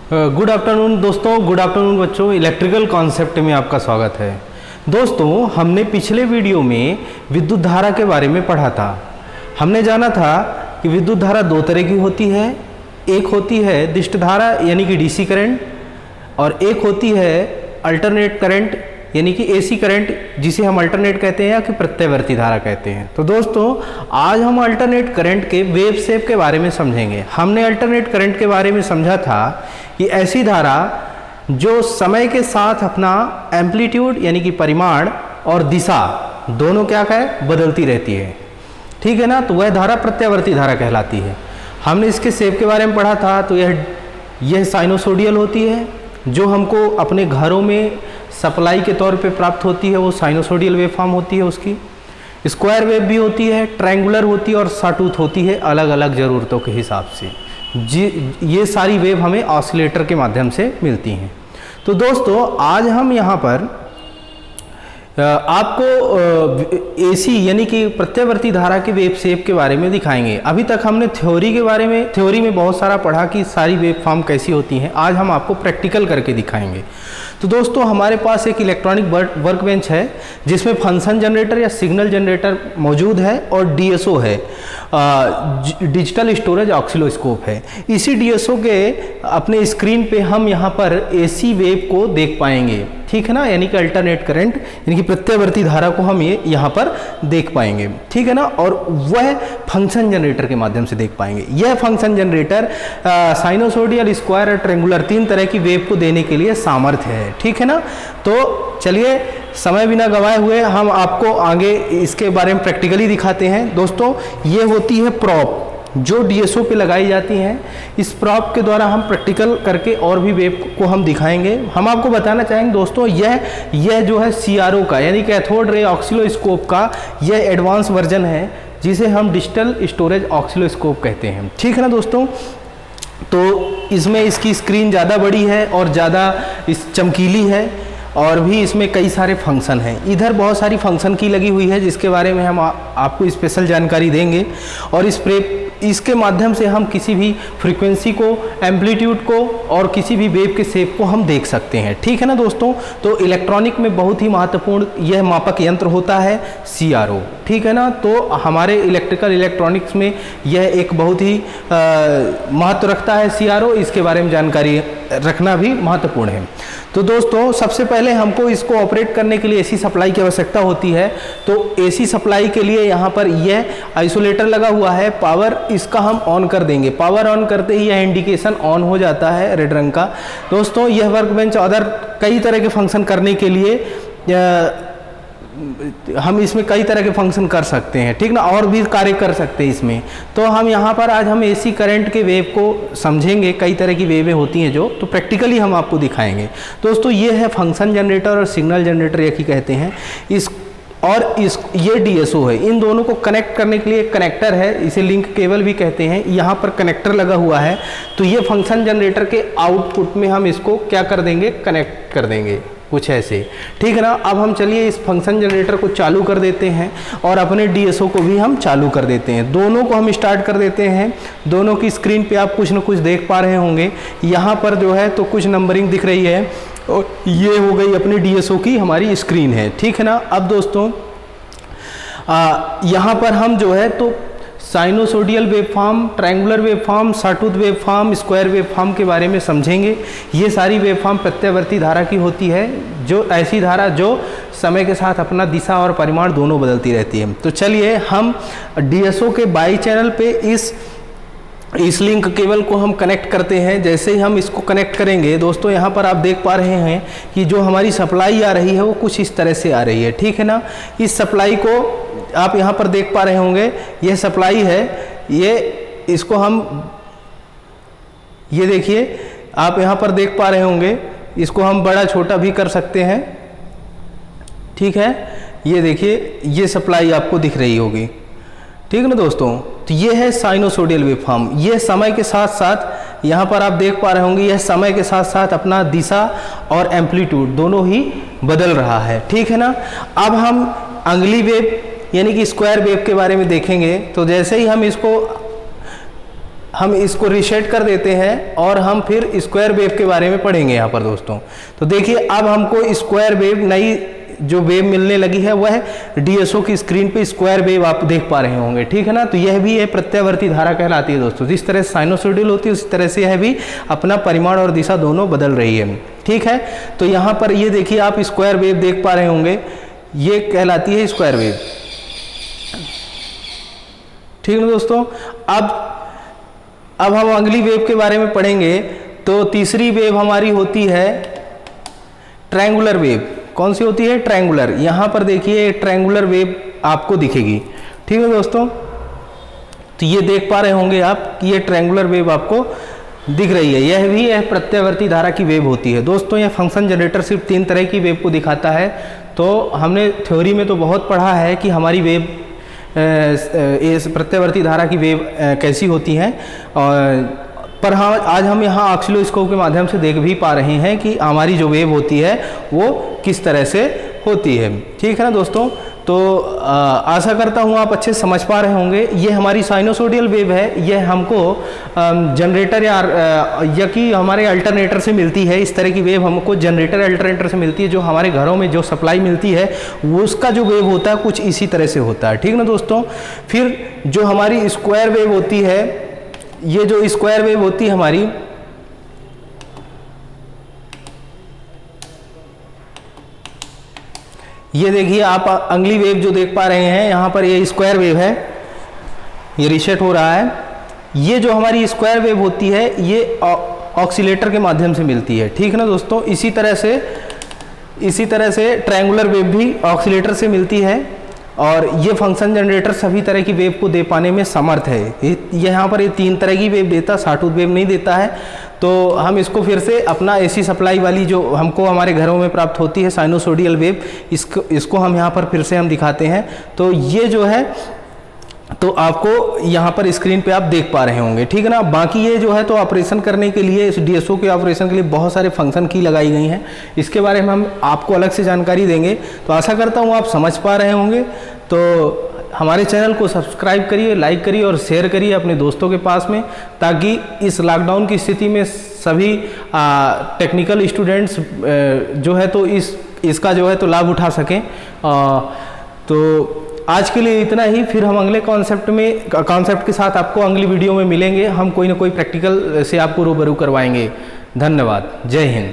Good afternoon दोस्तों, good afternoon बच्चों। Electrical concept में आपका स्वागत है। दोस्तों, हमने पिछले वीडियो में विद्युत धारा के बारे में पढ़ा था। हमने जाना था कि विद्युत धारा दो तरह की होती है। एक होती है दिष्ट धारा यानी कि डीसी करंट, और एक होती है अल्टरनेट करंट यानी कि एसी करंट, जिसे हम अल्टरनेट कहते हैं या कि प्रत्यावर्ती धारा कहते हैं। तो दोस्तों, आज हम अल्टरनेट करंट के वेव शेप के बारे में समझेंगे। हमने अल्टरनेट करंट के बारे में समझा था कि ऐसी धारा जो समय के साथ अपना एम्पलीट्यूड यानी कि परिमाण और दिशा दोनों क्या है बदलती रहती है, ठीक है ना। तो वह धारा प्रत्यावर्ती धारा कहलाती है। हमने इसके शेप के बारे में पढ़ा था। तो यह साइनोसोडियल होती है, जो हमको अपने घरों में सप्लाई के तौर पे प्राप्त होती है, वो साइनोसोडियल वेव फॉर्म होती है। उसकी स्क्वायर वेव भी होती है, ट्रायंगुलर होती है और सॉटूथ होती है, अलग अलग ज़रूरतों के हिसाब से। ये सारी वेव हमें ऑसिलेटर के माध्यम से मिलती हैं। तो दोस्तों, आज हम यहाँ पर आपको एसी यानी कि प्रत्यावर्ती धारा के वेव शेप के बारे में दिखाएंगे। अभी तक हमने थ्योरी में बहुत सारा पढ़ा कि सारी वेव फॉर्म कैसी होती हैं। आज हम आपको प्रैक्टिकल करके दिखाएंगे। तो दोस्तों, हमारे पास एक इलेक्ट्रॉनिक वर्कबेंच है जिसमें फंक्शन जनरेटर या सिग्नल जनरेटर मौजूद है और डीएसओ है, डिजिटल स्टोरेज ऑक्सिलोस्कोप है। इसी डीएसओ के अपने स्क्रीन पे हम यहाँ पर एसी वेव को देख पाएंगे, ठीक है ना, यानी कि अल्टरनेट करंट यानी कि प्रत्यावर्ती धारा को हम ये यहाँ पर देख पाएंगे, ठीक है ना। और वह फंक्शन जनरेटर के माध्यम से देख पाएंगे। यह फंक्शन जनरेटर साइनोसोडियल, स्क्वायर और ट्रायंगुलर तीन तरह की वेव को देने के लिए सामर्थ्य है, ठीक है ना। तो चलिए, समय बिना गवाए हुए हम आपको आगे इसके बारे में प्रैक्टिकली दिखाते हैं। दोस्तों, ये होती है प्रॉप जो डीएसओ पे लगाई जाती हैं। इस प्रॉप के द्वारा हम प्रैक्टिकल करके और भी वेव को हम दिखाएंगे। हम आपको बताना चाहेंगे दोस्तों, यह जो है सीआरओ का यानी कैथोड रे ऑक्सिलोस्कोप का यह एडवांस वर्जन है, जिसे हम डिजिटल स्टोरेज ऑक्सिलोस्कोप कहते हैं, ठीक है ना दोस्तों। तो इसमें इसकी स्क्रीन ज़्यादा बड़ी है और ज़्यादा चमकीली है, और भी इसमें कई सारे फंक्शन हैं। इधर बहुत सारी फंक्शन की लगी हुई है, जिसके बारे में हम आपको स्पेशल जानकारी देंगे। और इसके माध्यम से हम किसी भी फ्रीक्वेंसी को, एम्पलीट्यूड को और किसी भी वेव के शेप को हम देख सकते हैं, ठीक है ना दोस्तों। तो इलेक्ट्रॉनिक में बहुत ही महत्वपूर्ण यह मापक यंत्र होता है सीआरओ, ठीक है ना। तो हमारे इलेक्ट्रॉनिक्स में यह एक बहुत ही महत्व रखता है सीआरओ। इसके बारे में जानकारी रखना भी महत्वपूर्ण है। तो दोस्तों, सबसे पहले हमको इसको ऑपरेट करने के लिए एसी सप्लाई की आवश्यकता होती है। तो एसी सप्लाई के लिए यहाँ पर यह आइसोलेटर लगा हुआ है। पावर इसका हम ऑन कर देंगे। पावर ऑन करते ही यह इंडिकेशन ऑन हो जाता है रेड रंग का। दोस्तों, यह वर्कबेंच अदर कई तरह के फंक्शन करने के लिए हम इसमें कई तरह के फंक्शन कर सकते हैं, ठीक ना, और भी कार्य कर सकते हैं इसमें। तो हम यहाँ पर आज हम एसी करंट के वेव को समझेंगे। कई तरह की वेवें होती हैं जो, तो प्रैक्टिकली हम आपको दिखाएंगे। दोस्तों, ये है फंक्शन जनरेटर और सिग्नल जनरेटर एक ही कहते हैं। ये डीएसओ है। इन दोनों को कनेक्ट करने के लिए एक कनेक्टर है, इसे लिंक केबल भी कहते हैं। यहाँ पर कनेक्टर लगा हुआ है। तो ये फंक्शन जनरेटर के आउटपुट में हम इसको क्या कर देंगे, कनेक्ट कर देंगे, कुछ ऐसे, ठीक है ना। अब हम चलिए इस फंक्शन जनरेटर को चालू कर देते हैं और अपने डीएसओ को भी हम चालू कर देते हैं। दोनों को हम स्टार्ट कर देते हैं। दोनों की स्क्रीन पे आप कुछ न कुछ देख पा रहे होंगे। यहाँ पर जो है तो कुछ नंबरिंग दिख रही है, और ये हो गई अपनी डीएसओ की हमारी स्क्रीन है, ठीक है ना। अब दोस्तों, यहाँ पर हम जो है तो sinusoidal wave form, triangular wave form, sawtooth wave form, square wave form के बारे में समझेंगे। ये सारी वेव फॉर्म प्रत्यावर्ती धारा की होती है, जो ऐसी धारा जो समय के साथ अपना दिशा और परिमाण दोनों बदलती रहती है। तो चलिए, हम डीएसओ के बाई चैनल पे इस लिंक केबल को हम कनेक्ट करते हैं। जैसे ही हम इसको कनेक्ट करेंगे दोस्तों, यहाँ पर आप देख पा रहे हैं कि जो हमारी सप्लाई आ रही है वो कुछ इस तरह से आ रही है, ठीक है ना। इस सप्लाई को आप यहाँ पर देख पा रहे होंगे, यह सप्लाई है। इसको हम ये देखिए, आप यहाँ पर देख पा रहे होंगे। इसको हम बड़ा छोटा भी कर सकते हैं, ठीक है। ये देखिए, ये सप्लाई आपको दिख रही होगी, ठीक है ना दोस्तों। तो ये है साइनोसोडियल वेव फॉर्म। ये समय के साथ साथ यहाँ पर आप देख पा रहे होंगे, यह समय के साथ साथ अपना दिशा और एम्पलीट्यूड दोनों ही बदल रहा है, ठीक है ना। अब हम अगली वेव यानी कि स्क्वायर वेव के बारे में देखेंगे। तो जैसे ही हम इसको हम इसको रीसेट कर देते हैं और हम फिर स्क्वायर वेव के बारे में पढ़ेंगे यहाँ पर दोस्तों। तो देखिए अब हमको स्क्वायर वेव नई जो वेव मिलने लगी है वह डीएसओ की स्क्रीन पे स्क्वायर वेव आप देख पा रहे होंगे, ठीक है ना। तो यह भी है प्रत्यावर्ती धारा कहलाती है दोस्तों। जिस तरह साइनोसॉइडल होती है उसी तरह से यह भी अपना परिमाण और दिशा दोनों बदल रही है, ठीक है। तो यहाँ पर ये देखिए आप स्क्वायर वेव देख पा रहे होंगे, ये कहलाती है स्क्वायर वेव, ठीक है दोस्तों। अब हम अगली वेव के बारे में पढ़ेंगे। तो तीसरी वेव हमारी होती है ट्रायंगुलर वेव। कौन सी होती है? ट्रायंगुलर। यहाँ पर देखिए ट्रायंगुलर वेव आपको दिखेगी, ठीक है दोस्तों। तो ये देख पा रहे होंगे आप कि ये ट्रायंगुलर वेव आपको दिख रही है, यह भी यह प्रत्यावर्ती धारा की वेव होती है दोस्तों। यह फंक्शन जनरेटर सिर्फ 3 तरह की वेव को दिखाता है। तो हमने थ्योरी में तो बहुत पढ़ा है कि हमारी वेव इस प्रत्यावर्ती धारा की वेव कैसी होती हैं, पर हाँ आज हम यहाँ ऑसिलोस्कोप के माध्यम से देख भी पा रहे हैं कि हमारी जो वेव होती है वो किस तरह से होती है, ठीक है ना दोस्तों। तो आशा करता हूँ आप अच्छे समझ पा रहे होंगे। ये हमारी साइनोसोडियल वेव है, यह हमको जनरेटर या कि हमारे अल्टरनेटर से मिलती है। इस तरह की वेव हमको जनरेटर अल्टरनेटर से मिलती है। जो हमारे घरों में जो सप्लाई मिलती है वो उसका जो वेव होता है कुछ इसी तरह से होता है, ठीक ना दोस्तों। फिर जो हमारी स्क्वायर वेव होती है, ये जो स्क्वायर वेव होती है हमारी, ये देखिए आप अगली वेव जो देख पा रहे हैं यहाँ पर, ये स्क्वायर वेव है, ये रीसेट हो रहा है। ये जो हमारी स्क्वायर वेव होती है ये ऑक्सीलेटर के माध्यम से मिलती है, ठीक है ना दोस्तों। इसी तरह से ट्रायंगुलर वेव भी ऑक्सीलेटर से मिलती है और ये फंक्शन जनरेटर सभी तरह की वेव को दे पाने में समर्थ है। यहाँ पर ये 3 तरह की वेव देता, सॉटूथ वेव नहीं देता है। तो हम इसको फिर से अपना एसी सप्लाई वाली जो हमको हमारे घरों में प्राप्त होती है साइनोसोडियल वेव, इसको हम यहाँ पर फिर से हम दिखाते हैं। तो ये जो है तो आपको यहाँ पर स्क्रीन पे आप देख पा रहे होंगे, ठीक है ना। बाकी ये जो है तो ऑपरेशन करने के लिए, इस डीएसओ के ऑपरेशन के लिए बहुत सारे फंक्शन की लगाई गई हैं। इसके बारे में हम आपको अलग से जानकारी देंगे। तो आशा करता हूँ आप समझ पा रहे होंगे। तो हमारे चैनल को सब्सक्राइब करिए, लाइक करिए और शेयर करिए अपने दोस्तों के पास में, ताकि इस लॉकडाउन की स्थिति में सभी टेक्निकल स्टूडेंट्स जो है तो इसका जो है तो लाभ उठा सकें। तो आज के लिए इतना ही। फिर हम अगले कॉन्सेप्ट के साथ आपको अगली वीडियो में मिलेंगे। हम कोई ना कोई प्रैक्टिकल से आपको रूबरू करवाएंगे। धन्यवाद। जय हिंद।